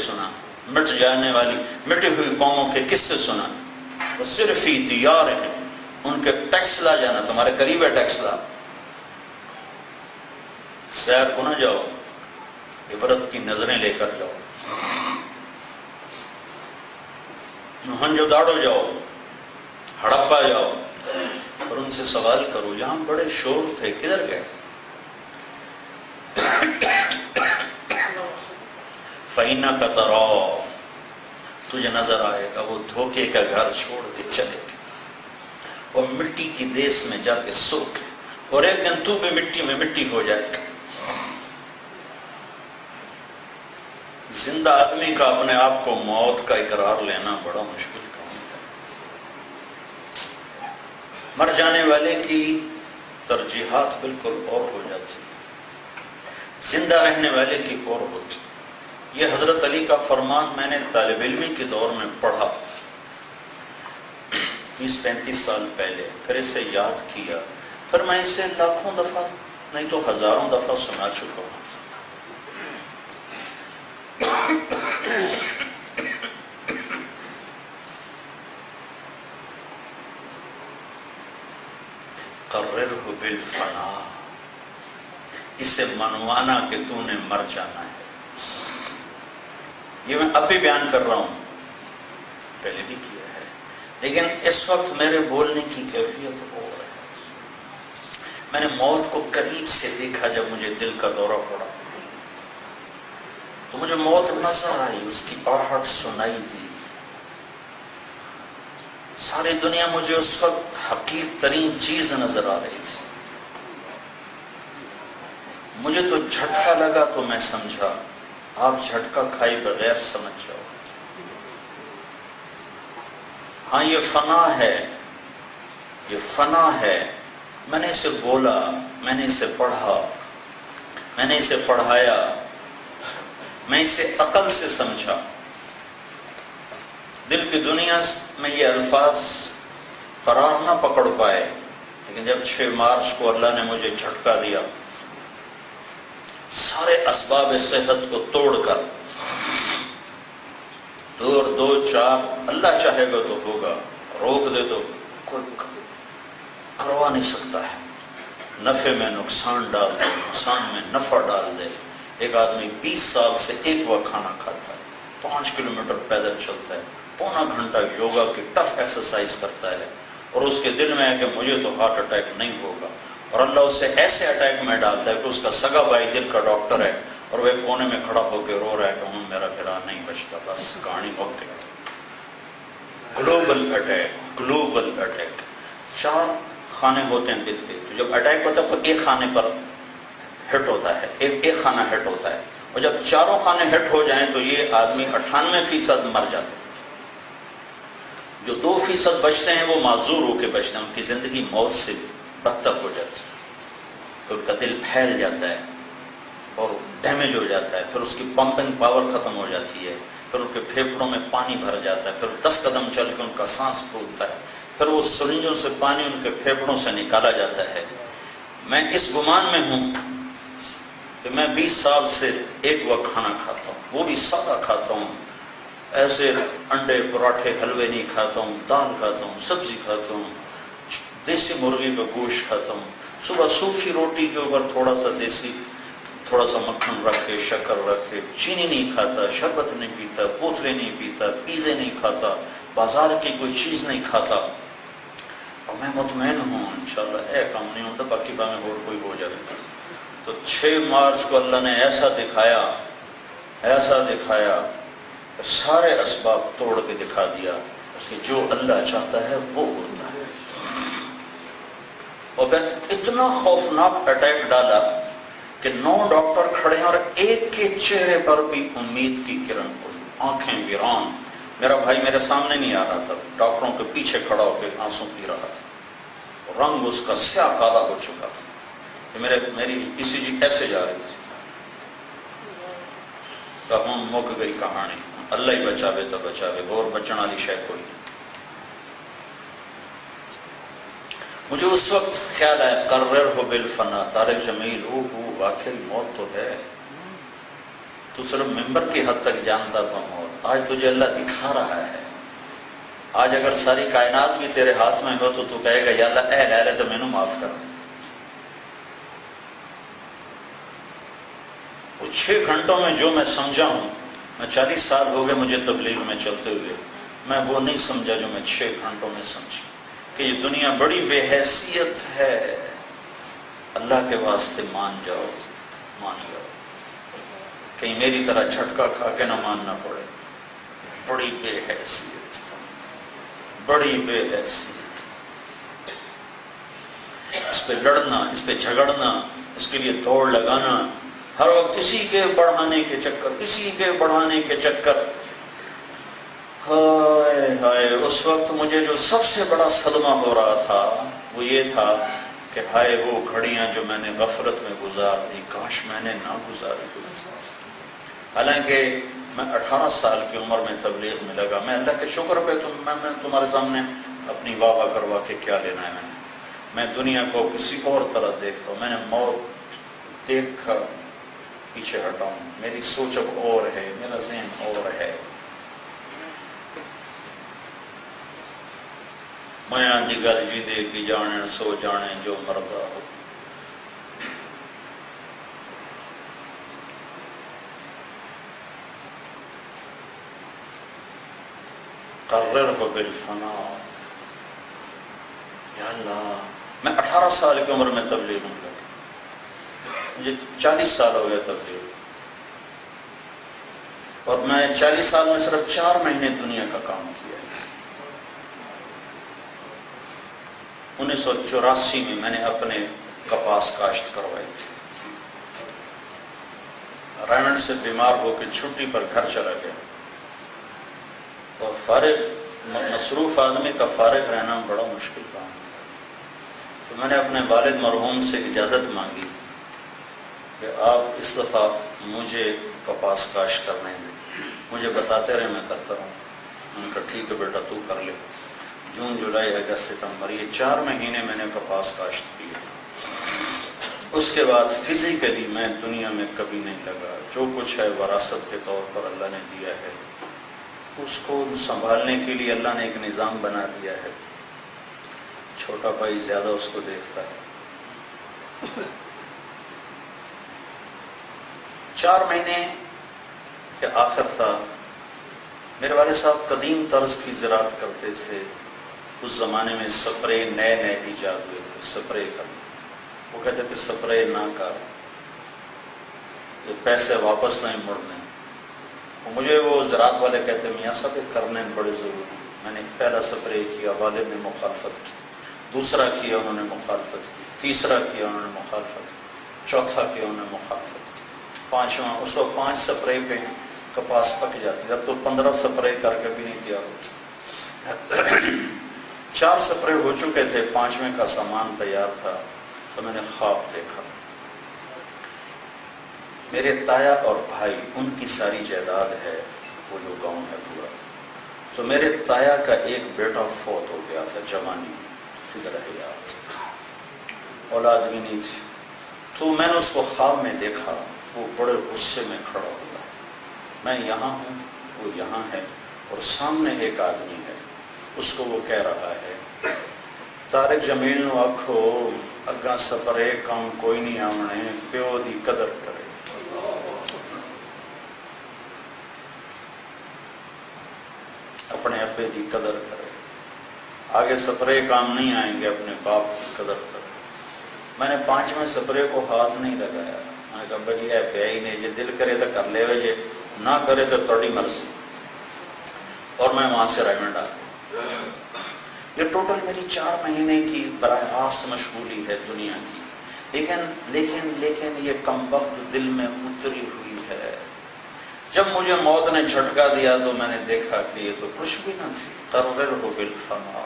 سنا، مٹ جانے والی مٹی ہوئی قوموں کے قصے سنا، وہ صرف ہی دیار ہیں ان کے ٹیکسلا جانا، تمہارے قریب ہے ٹیکسلا، سیر کو نہ جاؤ، عبرت کی نظریں لے کر جاؤ، موہنجو داڑو جاؤ، ہڑپا جاؤ اور ان سے سوال کرو یہاں بڑے شور تھے کدھر گئے؟ فَإِنَّكَ تَرَى، تجھے نظر آئے گا وہ دھوکے کا گھر چھوڑ کے چلے گئے اور مٹی کی دیس میں جا کے سو گئے، اور ایک دن تو بھی مٹی میں مٹی ہو جائے گا۔ زندہ آدمی کا اپنے آپ کو موت کا اقرار لینا بڑا مشکل کام ہے۔ مر جانے والے کی ترجیحات بالکل اور ہو جاتی، زندہ رہنے والے کی اور ہوتی۔ یہ حضرت علی کا فرمان میں نے طالب علمی کے دور میں پڑھا 30-35 سال پہلے، پھر اسے یاد کیا، پھر میں اسے لاکھوں دفعہ نہیں تو ہزاروں دفعہ سنا چکا ہوں۔ قررہ بالفنا، اسے منوانا کہ تو نے مر جانا ہے۔ یہ میں اب بھی بیان کر رہا ہوں، پہلے بھی کیا ہے، لیکن اس وقت میرے بولنے کی کیفیت اور ہے۔ میں نے موت کو قریب سے دیکھا جب مجھے دل کا دورہ پڑا تو مجھے موت نظر آئی، اس کی آہٹ سنائی دی۔ ساری دنیا مجھے اس وقت حقیر ترین چیز نظر آ رہی تھی۔ مجھے تو جھٹکا لگا تو میں سمجھا، آپ جھٹکا کھائی بغیر سمجھ جاؤ۔ ہاں یہ فنا ہے، یہ فنا ہے۔ میں نے اسے بولا، میں نے اسے پڑھا، میں نے اسے پڑھایا، میں اسے عقل سے سمجھا۔ دل کی دنیا میں یہ الفاظ قرار نہ پکڑ پائے، لیکن جب 6 مارچ کو اللہ نے مجھے جھٹکا دیا، سارے اسباب صحت کو توڑ کر 2 اور 2 4 اللہ چاہے گا تو ہوگا، روک دے تو کوئی کروا نہیں سکتا ہے۔ نفع میں نقصان ڈال دے، نقصان میں نفع ڈال دے۔ ایک آدمی 20 سال سے ایک وقت کھانا کھاتا ہے، 5 کلومیٹر پیدل چلتا ہے، پونا گھنٹہ یوگا کی ٹف ایکسرسائز کرتا ہے، اور اس کے دل میں ہے کہ مجھے تو ہارٹ اٹیک نہیں ہوگا، اور اللہ اسے ایسے اٹیک میں ڈالتا ہے کہ اس کا سگا بھائی دل کا ڈاکٹر ہے اور وہ کونے میں کھڑا ہو کے رو رہا ہے کہ میرا پھرا نہیں بچتا، بس کہانی ہو گئی۔ Global attack, global attack. 4 خانے ہوتے ہیں دل کے، تو جب اٹیک ہوتا ہے تو ایک خانے پر ہٹ ہوتا ہے، ایک خانہ ہٹ ہوتا ہے، اور جب 4 خانے ہٹ ہو جائیں تو یہ آدمی 98% مر جاتا ہے۔ جو 2% بچتے ہیں وہ معذور ہو کے بچتے ہیں، ان کی زندگی موت سے بدتر ہو جاتی ہے، تو ان کا دل پھیل جاتا ہے اور ڈیمیج ہو جاتا ہے، پھر اس کی پمپنگ پاور ختم ہو جاتی ہے، پھر ان کے پھیپھڑوں میں پانی بھر جاتا ہے، پھر 10 قدم چل کے ان کا سانس پھولتا ہے، پھر وہ سرنجوں سے پانی ان کے پھیپھڑوں سے نکالا جاتا ہے۔ میں اس گمان میں ہوں کہ میں 20 سال سے ایک وقت کھانا کھاتا ہوں، وہ بھی سادہ کھاتا ہوں، ایسے انڈے پراٹھے حلوے نہیں کھاتا ہوں، دال کھاتا ہوں، سبزی کھاتا ہوں، دیسی مرغی کا گوشت کھاتا ہوں، صبح سوکھی روٹی کے اوپر تھوڑا سا مکھن رکھ کے، شکر رکھ کے، چینی نہیں کھاتا، شربت نہیں پیتا، بوتلیں نہیں پیتا، پیزے نہیں کھاتا، بازار کی کوئی چیز نہیں کھاتا، اور میں مطمئن ہوں انشاءاللہ ایک کام نہیں ہوتا، باقی بامیں اور کوئی ہو جائے گا۔ تو 6 مارچ کو اللہ نے ایسا دکھایا، سارے اسباب توڑ کے دکھا دیا کہ جو اللہ چاہتا ہے وہ ہوتا ہے۔ اور پھر اتنا خوفناک اٹیک ڈالا کہ 9 ڈاکٹر کھڑے ہیں اور ایک کے چہرے پر بھی امید کی کرن پڑی، آنکھیں ویران۔ میرا بھائی میرے سامنے نہیں آ رہا تھا، ڈاکٹروں کے پیچھے کھڑا ہو کے آنسو پی رہا تھا، رنگ اس کا سیاہ کالا ہو چکا تھا، میری ECG ایسے جا رہی تھی۔ تو ہم مک گئی کہانی، اللہ ہی بچاوے تو بچاوے، اور بچن والی شے کوئی نہیں۔ مجھے اس وقت خیال آیا قرر ہو بالفنا، طارق جمیل، واقعی موت تو ہے، تو صرف ممبر کی حد تک جانتا تھا موت، آج تجھے اللہ دکھا رہا ہے۔ آج اگر ساری کائنات بھی تیرے ہاتھ میں ہو تو کہے گا یا اللہ اے لے تو میں نے معاف کر دیں۔ وہ 6 گھنٹوں میں جو میں سمجھا ہوں، میں 40 سال ہو گئے مجھے تبلیغ میں چلتے ہوئے، میں وہ نہیں سمجھا جو میں 6 گھنٹوں میں سمجھا، کہ یہ دنیا بڑی بے حیثیت ہے، اللہ کے واسطے مان جاؤ، مان جاؤ، کہیں میری طرح جھٹکا کھا کے نہ ماننا پڑے۔ بڑی بے حیثیت، بڑی بے حیثیت، اس پہ لڑنا، اس پہ جھگڑنا، اس کے لیے دوڑ لگانا، ہر وقت کسی کے بڑھانے کے چکر، کسی کے بڑھانے کے چکر۔ ہائے ہائے، اس وقت مجھے جو سب سے بڑا صدمہ ہو رہا تھا وہ یہ تھا کہ ہائے وہ گھڑیاں جو میں نے غفلت میں گزار دی، کاش میں نے نہ گزاری۔ حالانکہ میں 18 سال کی عمر میں تبلیغ میں لگا، میں اللہ کے شکر پہ میں تمہارے سامنے اپنی واہ واہ کروا کے کیا لینا ہے، میں دنیا کو کسی اور طرح دیکھتا ہوں، میں نے موت دیکھ کر پیچھے ہٹاؤں، میری سوچ اب اور ہے، میرا ذہن اور ہے۔ میاں دی گل جی دے کی جانے سو جانے جو مردہ ہو۔ قررہ بالفنا، یا اللہ، میں 18 سال کی عمر میں تبلیغ میں لگا، مجھے 40 سال ہو گیا تبلیغ، اور میں 40 سال میں صرف 4 مہینے دنیا کا کام کیا۔ 1984 میں میں نے اپنے کپاس کاشت کروائی تھی، رائمنڈ سے بیمار ہو کے چھٹی پر گھر چلا گیا، تو فارغ مصروف آدمی کا فارغ رہنا بڑا مشکل کام ہے، تو میں نے اپنے والد مرحوم سے اجازت مانگی کہ آپ اس دفعہ مجھے کپاس کاشت کرنے دیں، مجھے بتاتے رہے میں کرتا رہوں۔ میں نے کہا ٹھیک ہے بیٹا تو کر لے۔ جون جولائی اگست ستمبر یہ 4 مہینے میں نے کپاس کاشت کی۔ اس کے بعد فزیکلی میں دنیا میں کبھی نہیں لگا، جو کچھ ہے وراثت کے طور پر اللہ نے دیا ہے، اس کو سنبھالنے کے لیے اللہ نے ایک نظام بنا دیا ہے، چھوٹا بھائی زیادہ اس کو دیکھتا ہے۔ 4 مہینے کے آخر تھا، میرے والد صاحب قدیم طرز کی زراعت کرتے تھے، اس زمانے میں سپرے نئے ایجاد ہوئے تھے، سپرے کرنا، وہ کہتے تھے سپرے نہ کر، پیسے واپس نہیں مڑنے۔ مجھے وہ زراعت والے کہتے میاں صاحب کرنے بڑے ضروری، میں نے پہلا سپرے کیا، والد نے مخالفت کی، دوسرا کیا انہوں نے مخالفت کی، تیسرا کیا انہوں نے مخالفت کی، چوتھا کیا انہوں نے مخالفت کی، پانچواں، اس وقت 5 سپرے پہ کپاس پک جاتی، اب تو 15 سپرے کر کے بھی نہیں تیار ہوتی۔ 4 سپرے ہو چکے تھے، 5ویں کا سامان تیار تھا، تو میں نے خواب دیکھا، میرے تایا اور بھائی ان کی ساری جائیداد ہے، وہ جو گاؤں ہے پورا، تو میرے تایا کا ایک بیٹا فوت ہو گیا تھا جوانی میں، خضر حیات، اولاد بھی نہیں تھی، تو میں نے اس کو خواب میں دیکھا، وہ بڑے غصے میں کھڑا ہوا، میں یہاں ہوں، وہ یہاں ہے، اور سامنے ایک آدمی ہے، اس کو وہ کہہ رہا ہے طارق جمیل نو آکھو اگاں سپرے کام کوئی نہیں آونے، پیو دی قدر کرے۔ اپنے ابے دی قدر کرے، آگے سپرے کام نہیں آئیں گے، اپنے باپ کی قدر کرے۔ میں نے 5ویں سپرے کو ہاتھ نہیں لگایا، میں نے کہا ابا جی اے پیا ہی نہیں، جے دل کرے تو کر لے، جے نہ کرے تو تھوڑی مرضی، اور میں وہاں سے رائمنڈ آ گیا۔ یہ ٹوٹل میری 4 مہینے کی براہ راست مشغولی ہے دنیا کی، لیکن یہ کمبخت دل میں اتری ہوئی ہے۔ جب مجھے موت نے جھٹکا دیا تو میں نے دیکھا کہ یہ تو کچھ بھی نہ تھی، قررہ بالفنا،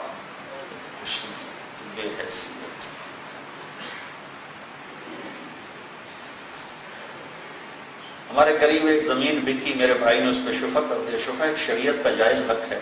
کچھ نہیں، بے حیثیت۔ ہمارے قریب ایک زمین بکی، میرے بھائی نے اس پہ شفا کر دیا۔ شفا ایک شریعت کا جائز حق ہے،